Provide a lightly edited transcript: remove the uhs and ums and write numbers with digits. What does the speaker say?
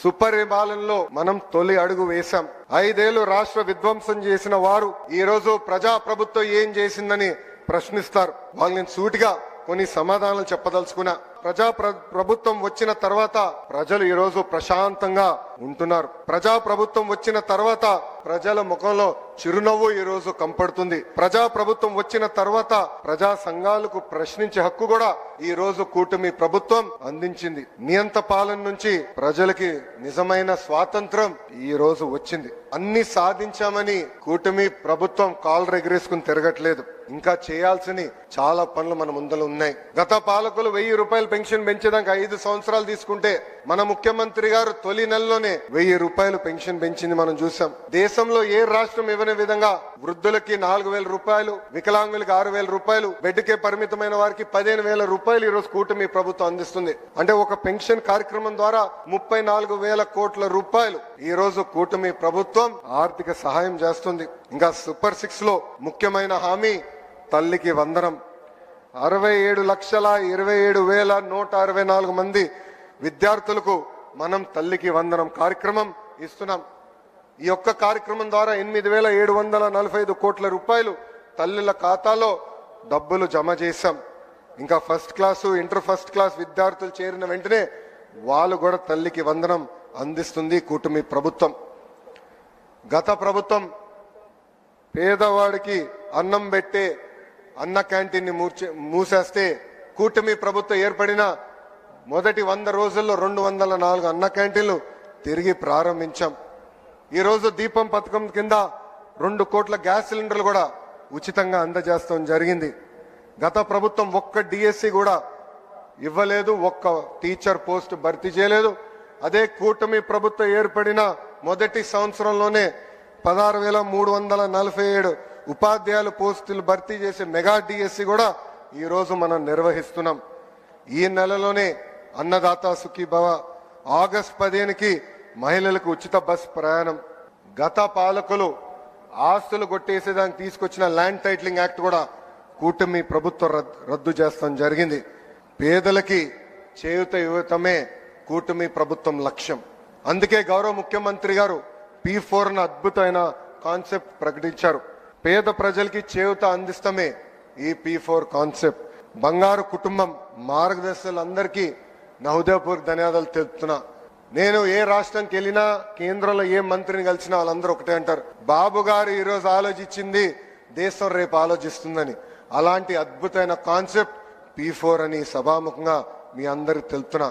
సుపరిపాలనలో మనం తొలి అడుగు వేశాం. 5 ఏళ్లు రాష్ట్ర విధ్వంసం చేసిన వారు ఈ రోజు ప్రజా ప్రభుత్వం ఏం చేసిందని ప్రశ్నిస్తారు. వాళ్ళని సూటిగా కొన్ని సమాధానాలు చెప్పదలుచుకున్నా. ప్రభుత్వం వచ్చిన తర్వాత ప్రజలు ఈ రోజు ప్రశాంతంగా ఉంటున్నారు. ప్రజా ప్రభుత్వం వచ్చిన తర్వాత ప్రజల ముఖంలో చిరునవ్వు ఈ రోజు కంపడుతుంది. ప్రజా ప్రభుత్వం వచ్చిన తర్వాత ప్రజా సంఘాలకు ప్రశ్నించే హక్కు కూడా ఈ రోజు కూటమి ప్రభుత్వం అందించింది. నియంత పాలన నుంచి ప్రజలకి నిజమైన స్వాతంత్రం ఈ రోజు వచ్చింది. అన్ని సాధించామని కూటమి ప్రభుత్వం కాళ్ళు ఎగరేసుకుని తిరగట్లేదు. ఇంకా చేయాల్సిన చాలా పనులు మన ముందర ఉన్నాయి. గత పాలకులు 1000 రూపాయలు పెన్షన్ పెంచేదాకా 5 సంవత్సరాలు తీసుకుంటే మన ముఖ్యమంత్రి గారు తొలి నెలలోనే 1000 రూపాయలు పెన్షన్ పెంచింది మనం చూసాం. దేశంలో ఏ రాష్ట్రం ఇవ్వని విధంగా వృద్ధులకి 4000 రూపాయలు, వికలాంగులకి 6000 రూపాయలు, బెడ్కే పరిమితమైన వారికి 15,000 రూపాయలు ఈ రోజు కూటమి ప్రభుత్వం అందిస్తుంది. అంటే ఒక పెన్షన్ కార్యక్రమం ద్వారా 34,000 కోట్ల రూపాయలు ఈ రోజు కూటమి ప్రభుత్వం ఆర్థిక సహాయం చేస్తుంది. ఇంకా సూపర్ 6 లో ముఖ్యమైన హామీ తల్లికి వందనం. 67,27,164 మంది విద్యార్థులకు మనం తల్లికి వందనం కార్యక్రమం ఇస్తున్నాం. ఈ యొక్క కార్యక్రమం ద్వారా 8,745 కోట్ల రూపాయలు తల్లుల ఖాతాలో డబ్బులు జమ చేశాం. ఇంకా first class, inter first class విద్యార్థులు చేరిన వెంటనే వాళ్ళు కూడా తల్లికి వందనం అందిస్తుంది కూటమి ప్రభుత్వం. గత ప్రభుత్వం పేదవాడికి అన్నం పెట్టే అన్న క్యాంటీన్ని మూసేస్తే కూటమి ప్రభుత్వం ఏర్పడిన మొదటి 100 రోజుల్లో 204 అన్న క్యాంటీన్లు తిరిగి ప్రారంభించాం. ఈ రోజు దీపం పథకం కింద 2 కోట్ల గ్యాస్ సిలిండర్లు కూడా ఉచితంగా అందజేస్తాం జరిగింది. గత ప్రభుత్వం ఒక్క డిఎస్సి కూడా ఇవ్వలేదు, ఒక్క టీచర్ పోస్ట్ భర్తీ చేయలేదు. అదే కూటమి ప్రభుత్వం ఏర్పడిన మొదటి సంవత్సరంలోనే 16,347 ఉపాధ్యాయుల పోస్టులు భర్తీ చేసే మెగా డిఎస్సి కూడా ఈ రోజు మనం నిర్వహిస్తున్నాం. ఈ నెలలోనే అన్నదాత సుఖీభవ, ఆగస్టు 15కి మహిళలకు ఉచిత బస్ ప్రయాణం. గత పాలకులు ఆస్తులు కొట్టేసేదానికి తీసుకొచ్చిన ల్యాండ్ టైటిలింగ్ యాక్ట్ కూడా కూటమి ప్రభుత్వం రద్దు చేస్తాం జరిగింది. పేదలకి చేయూత ఇవ్వటమే కూటమి ప్రభుత్వం లక్ష్యం. అందుకే గౌరవ ముఖ్యమంత్రి గారు P4 అద్భుతమైన కాన్సెప్ట్ ప్రకటించారు. పేద ప్రజలకి చేయూత అందిస్తమే ఈ P4 కాన్సెప్ట్. బంగారు కుటుంబం మార్గదర్శకులందరికీ నా హృదయపూర్వక ధన్యవాదాలు తెలుపుతున్నా. నేను ఏ రాష్ట్రానికి వెళ్ళినా, కేంద్రంలో ఏ మంత్రిని కలిసినా వాళ్ళందరూ ఒకటే అంటారు, బాబు గారు ఈ రోజు ఆలోచించింది దేశం రేపు ఆలోచిస్తుందని. అలాంటి అద్భుతమైన కాన్సెప్ట్ P4 అని సభాముఖంగా మీ అందరికి తెలుపుతున్నా.